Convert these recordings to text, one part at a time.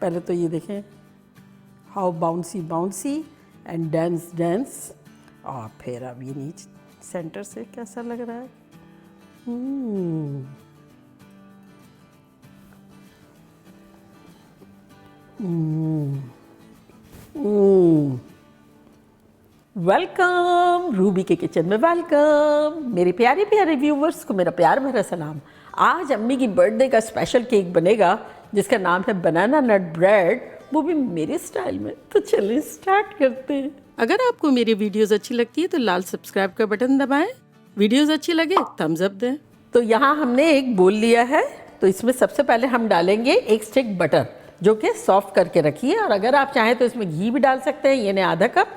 पहले तो ये देखें, how bouncy bouncy and dance dance. और फिर अब ये नीचे सेंटर से कैसा लग रहा है। वेलकम रूबी के किचन में, वेलकम मेरे प्यारे प्यारे व्यूवर्स को मेरा प्यार भरा सलाम। आज अम्मी की बर्थडे का स्पेशल केक बनेगा जिसका नाम है बनाना नट ब्रेड, वो भी मेरे स्टाइल में। तो चलिए स्टार्ट करते हैं। अगर आपको मेरी वीडियोस अच्छी लगती है तो लाल सब्सक्राइब का बटन दबाएं, वीडियोस अच्छी लगे थम्स अप दें। तो यहाँ हमने एक बोल लिया है, तो इसमें सबसे पहले हम डालेंगे एक स्टिक बटर जो कि सॉफ्ट करके रखी है। और अगर आप चाहें तो इसमें घी भी डाल सकते हैं, यानी आधा कप,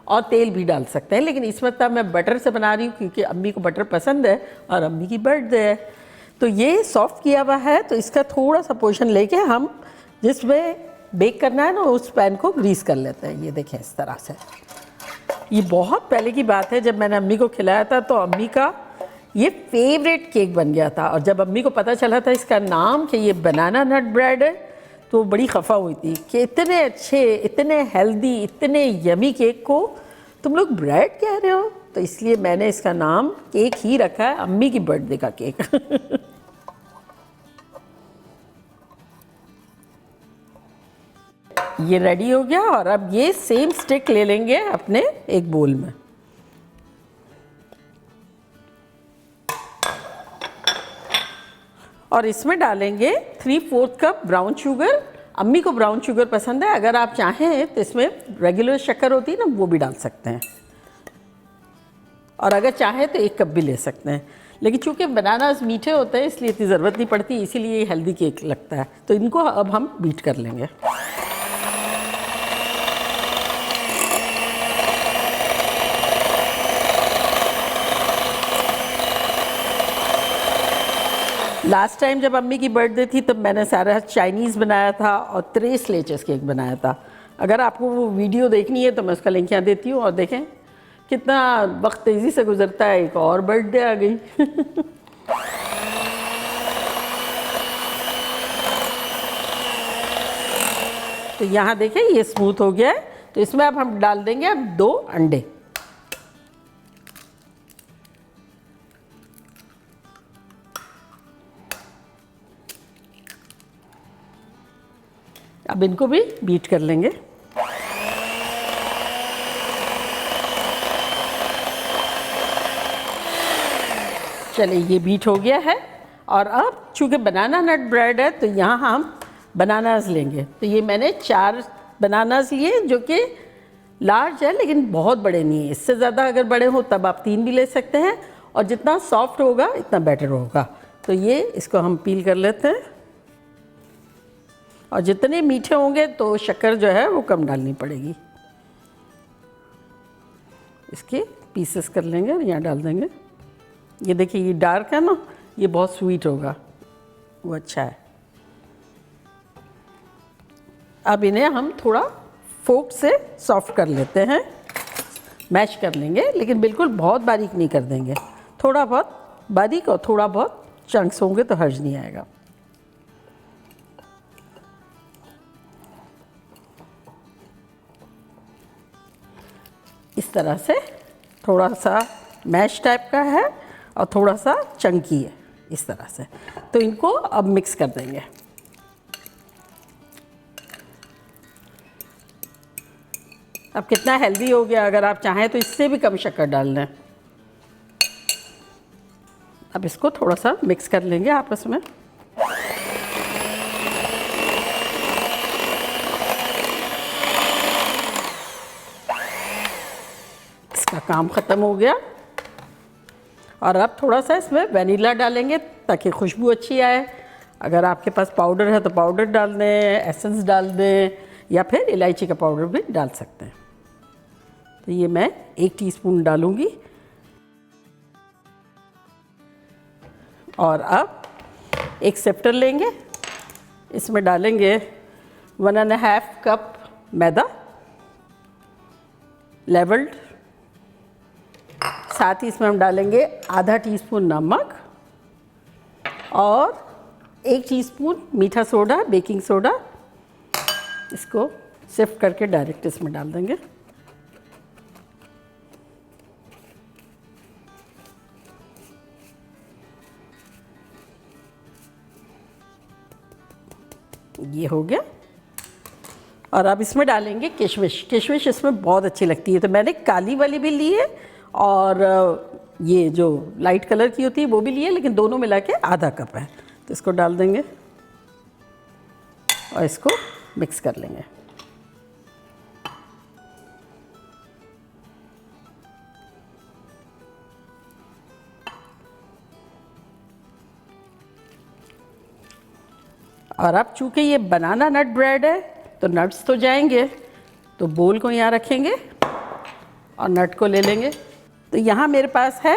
और तेल भी डाल सकते हैं, लेकिन इस वक्त मैं बटर से बना रही हूँ क्योंकि अम्मी को बटर पसंद है और अम्मी की बर्थडे है। तो ये सॉफ्ट किया हुआ है, तो इसका थोड़ा सा पोर्शन लेके हम जिसमें बेक करना है ना उस पैन को ग्रीस कर लेते हैं। ये देखें इस तरह से। ये बहुत पहले की बात है, जब मैंने अम्मी को खिलाया था तो अम्मी का ये फेवरेट केक बन गया था। और जब अम्मी को पता चला था इसका नाम कि ये बनाना नट ब्रेड है तो बड़ी खफा हुई थी कि इतने अच्छे, इतने हेल्दी, इतने यमी केक को तुम लोग ब्रेड कह रहे हो। तो इसलिए मैंने इसका नाम केक ही रखा है, अम्मी की बर्थडे का केक। ये रेडी हो गया और अब ये सेम स्टिक ले लेंगे अपने एक बोल में। और इसमें डालेंगे 3/4 कप ब्राउन शुगर। अम्मी को ब्राउन शुगर पसंद है, अगर आप चाहें तो इसमें रेगुलर शक्कर होती है ना वो भी डाल सकते हैं, और अगर चाहें तो 1 कप भी ले सकते हैं। लेकिन चूंकि बनानास मीठे होते हैं इसलिए इतनी ज़रूरत नहीं पड़ती, इसीलिए ये हेल्दी केक लगता है। तो इनको अब हम बीट कर लेंगे। लास्ट टाइम जब अम्मी की बर्थडे थी तब मैंने सारा चाइनीज़ बनाया था और 3 लेचेस केक बनाया था। अगर आपको वो वीडियो देखनी है तो मैं उसका लिंक यहाँ देती हूँ। और देखें कितना वक्त तेज़ी से गुजरता है, एक और बर्थडे आ गई। तो यहाँ देखें ये स्मूथ हो गया है, तो इसमें अब हम डाल देंगे अब 2 अंडे। अब इनको भी बीट कर लेंगे। चलिए ये बीट हो गया है। और अब चूँकि बनाना नट ब्रेड है तो यहाँ हम बनानास लेंगे। तो ये मैंने 4 बनानास लिए जो कि लार्ज है लेकिन बहुत बड़े नहीं है। इससे ज़्यादा अगर बड़े हो तब आप 3 भी ले सकते हैं, और जितना सॉफ्ट होगा इतना बेटर होगा। तो ये इसको हम पील कर लेते हैं। और जितने मीठे होंगे तो शक्कर जो है वो कम डालनी पड़ेगी। इसके पीसेस कर लेंगे और यहाँ डाल देंगे। ये देखिए ये डार्क है ना, ये बहुत स्वीट होगा, वो अच्छा है। अब इन्हें हम थोड़ा फोक से सॉफ्ट कर लेते हैं, मैश कर लेंगे, लेकिन बिल्कुल बहुत बारीक नहीं कर देंगे। थोड़ा बहुत बारीक और थोड़ा बहुत चंक्स होंगे तो हर्ज नहीं आएगा। इस तरह से थोड़ा सा मैश टाइप का है और थोड़ा सा चंकी है, इस तरह से। तो इनको अब मिक्स कर देंगे। अब कितना हेल्दी हो गया, अगर आप चाहें तो इससे भी कम शक्कर डाल दें। अब इसको थोड़ा सा मिक्स कर लेंगे आपस में। इसका काम ख़त्म हो गया। और अब थोड़ा सा इसमें वनीला डालेंगे ताकि खुशबू अच्छी आए। अगर आपके पास पाउडर है तो पाउडर डाल दें, एसेंस डाल दें, या फिर इलायची का पाउडर भी डाल सकते हैं। तो ये मैं 1 टीस्पून डालूँगी। और अब एक सिफ्टर लेंगे, इसमें डालेंगे 1.5 कप मैदा लेवल्ड। साथ ही इसमें हम डालेंगे आधा टीस्पून नमक और 1 टीस्पून मीठा सोडा, बेकिंग सोडा, इसको सिफ्ट करके डायरेक्ट इसमें डाल देंगे। ये हो गया। और अब इसमें डालेंगे किशमिश। किशमिश इसमें बहुत अच्छी लगती है, तो मैंने काली वाली भी ली है और ये जो लाइट कलर की होती है वो भी ली है, लेकिन दोनों मिला के आधा कप है। तो इसको डाल देंगे और इसको मिक्स कर लेंगे। और अब चूंकि ये बनाना नट ब्रेड है तो नट्स तो जाएंगे, तो बोल को यहाँ रखेंगे और नट को ले लेंगे। तो यहाँ मेरे पास है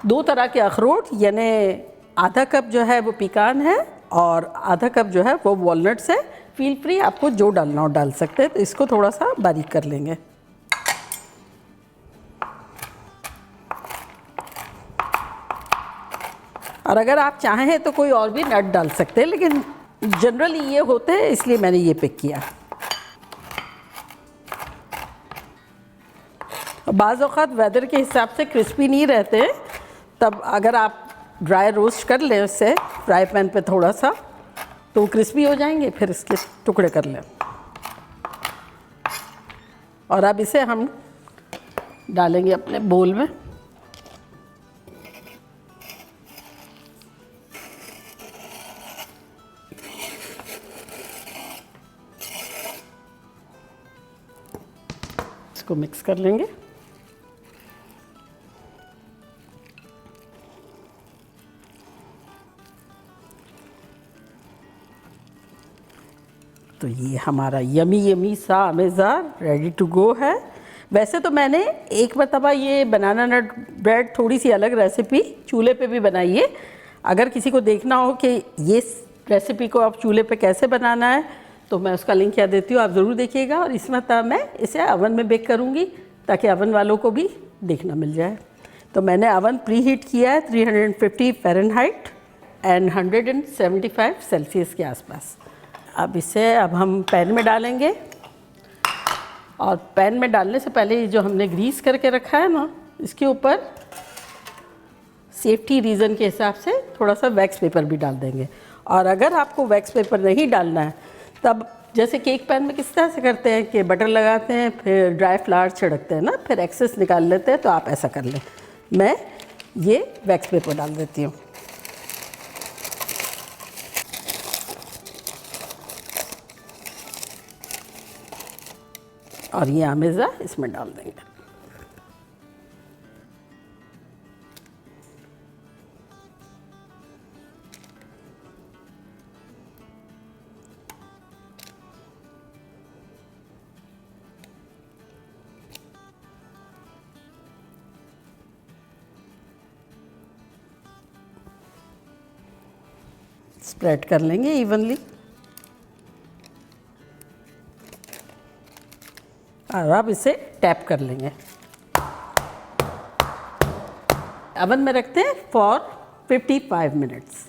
2 तरह के अखरोट, यानी आधा कप जो है वो पिकान है और आधा कप जो है वो वॉलनट्स है। फील फ्री, आपको जो डालना हो डाल सकते हैं। तो इसको थोड़ा सा बारीक कर लेंगे। और अगर आप चाहें तो कोई और भी नट डाल सकते हैं, लेकिन जनरली ये होते हैं इसलिए मैंने ये पिक किया। बाज़ औक़ात वेदर के हिसाब से क्रिस्पी नहीं रहते, तब अगर आप ड्राई रोस्ट कर लें उससे फ्राई पैन पे थोड़ा सा, तो क्रिस्पी हो जाएंगे। फिर इसके टुकड़े कर लें। और अब इसे हम डालेंगे अपने बोल में। इसको मिक्स कर लेंगे। तो ये हमारा यमी यमी सा अमेज़ा रेडी टू गो है। वैसे तो मैंने एक मरतबा ये बनाना नट ब्रेड थोड़ी सी अलग रेसिपी चूल्हे पे भी बनाई है। अगर किसी को देखना हो कि ये रेसिपी को आप चूल्हे पे कैसे बनाना है तो मैं उसका लिंक यहाँ देती हूँ, आप ज़रूर देखिएगा। और इस मरतबा मैं इसे अवन में बेक करूँगी ताकि अवन वालों को भी देखना मिल जाए। तो मैंने अवन प्री हीट किया है 350 फ़ारेनहाइट एंड 175 सेल्सियस के आसपास। अब हम पैन में डालेंगे। और पैन में डालने से पहले जो हमने ग्रीस करके रखा है ना, इसके ऊपर सेफ्टी रीज़न के हिसाब से थोड़ा सा वैक्स पेपर भी डाल देंगे। और अगर आपको वैक्स पेपर नहीं डालना है तब जैसे केक पैन में किस तरह से करते हैं कि बटर लगाते हैं फिर ड्राई फ्लावर छिड़कते हैं ना, फिर एक्सेस निकाल लेते हैं, तो आप ऐसा कर लें। मैं ये वैक्स पेपर डाल देती हूँ। और ये अमेज़ा इसमें डाल देंगे। स्प्रेड कर लेंगे इवनली। और अब इसे टैप कर लेंगे। अवन में रखते हैं फॉर 55 मिनट्स।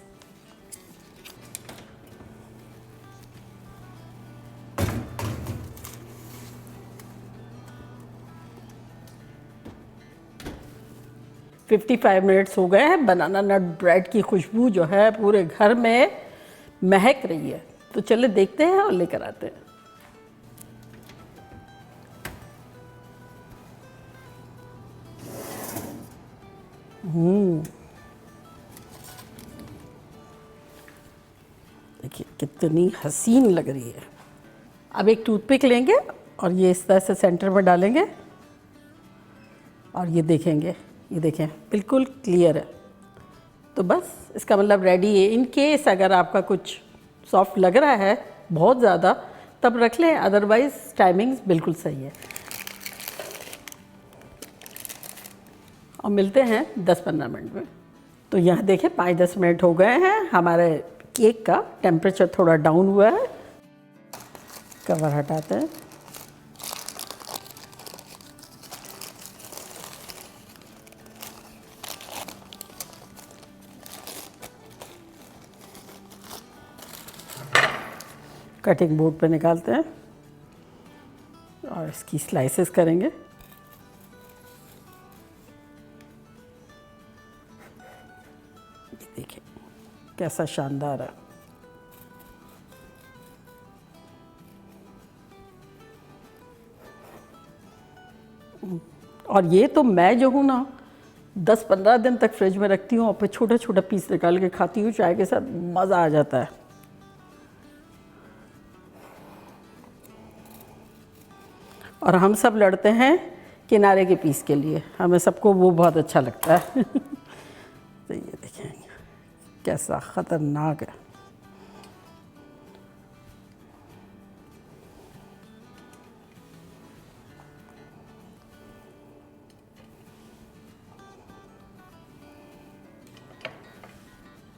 मिनट्स हो गए हैं। बनाना नट ब्रेड की खुशबू जो है पूरे घर में महक रही है। तो चलिए देखते हैं और लेकर आते हैं। देखिए कितनी हसीन लग रही है। अब एक टूथपिक लेंगे और ये इस तरह से सेंटर में डालेंगे और ये देखेंगे, ये देखें बिल्कुल क्लियर है। तो बस इसका मतलब रेडी है। इन केस अगर आपका कुछ सॉफ्ट लग रहा है बहुत ज़्यादा तब रख लें, अदरवाइज़ टाइमिंग्स बिल्कुल सही है। और मिलते हैं 10-15 मिनट में। तो यहाँ देखें 5-10 मिनट हो गए हैं। हमारे केक का टेम्परेचर थोड़ा डाउन हुआ है। कवर हटाते हैं। कटिंग बोर्ड पे निकालते हैं और इसकी स्लाइसेस करेंगे। देखिए कैसा शानदार है। और ये तो मैं जो हूँ ना 10-15 दिन तक फ्रिज में रखती हूँ और फिर छोटा छोटा पीस निकाल के खाती हूँ चाय के साथ, मज़ा आ जाता है। और हम सब लड़ते हैं किनारे के पीस के लिए, हमें सबको वो बहुत अच्छा लगता है। तो ये देखें कैसा ख़तरनाक है।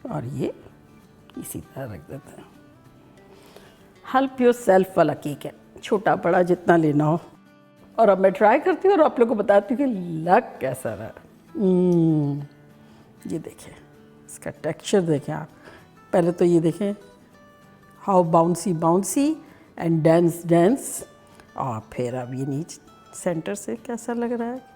और ये इसी तरह रख देते हैं। हेल्प योर सेल्फ वाला केक है, छोटा बड़ा जितना लेना हो। और अब मैं ट्राई करती हूँ और आप लोगों को बताती हूँ कि लग कैसा रहा। ये देखिए इसका टेक्सचर देखें आप। पहले तो ये देखें how bouncy bouncy and dense dense, और फिर अब ये नीचे सेंटर से कैसा लग रहा है।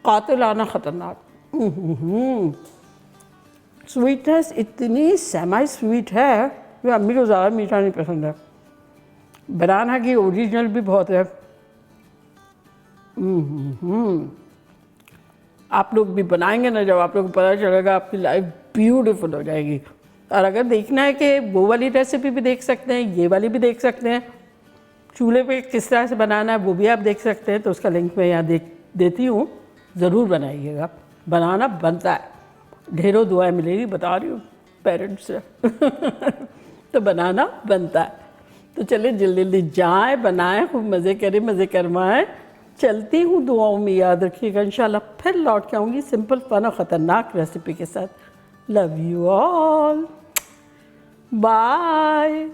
कातिलाना ख़तरनाक। स्वीटनेस इतनी सेमी स्वीट है कि अम्मी को ज़्यादा मीठा नहीं पसंद है। बनाना की ओरिजिनल भी बहुत है। आप लोग भी बनाएंगे ना, जब आप लोग को पता चलेगा आपकी लाइफ ब्यूटीफुल हो जाएगी। और अगर देखना है कि वो वाली रेसिपी भी देख सकते हैं, ये वाली भी देख सकते हैं, चूल्हे पे किस तरह से बनाना है वो भी आप देख सकते हैं। तो उसका लिंक मैं यहाँ देती हूँ, ज़रूर बनाइएगा। बनाना बनता है, ढेरों दुआएं मिलेगी, बता रही हूँ पेरेंट्स से। तो बनाना बनता है। तो चले जल्दी जल्दी जाएँ, बनाएं, खूब मज़े करें, मज़े करवाएं। चलती हूँ, दुआओं में याद रखिएगा। इंशाल्लाह फिर लौट के आऊँगी सिंपल फन और ख़तरनाक रेसिपी के साथ। लव यू ऑल, बाय,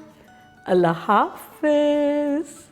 अल्लाह हाफिज़।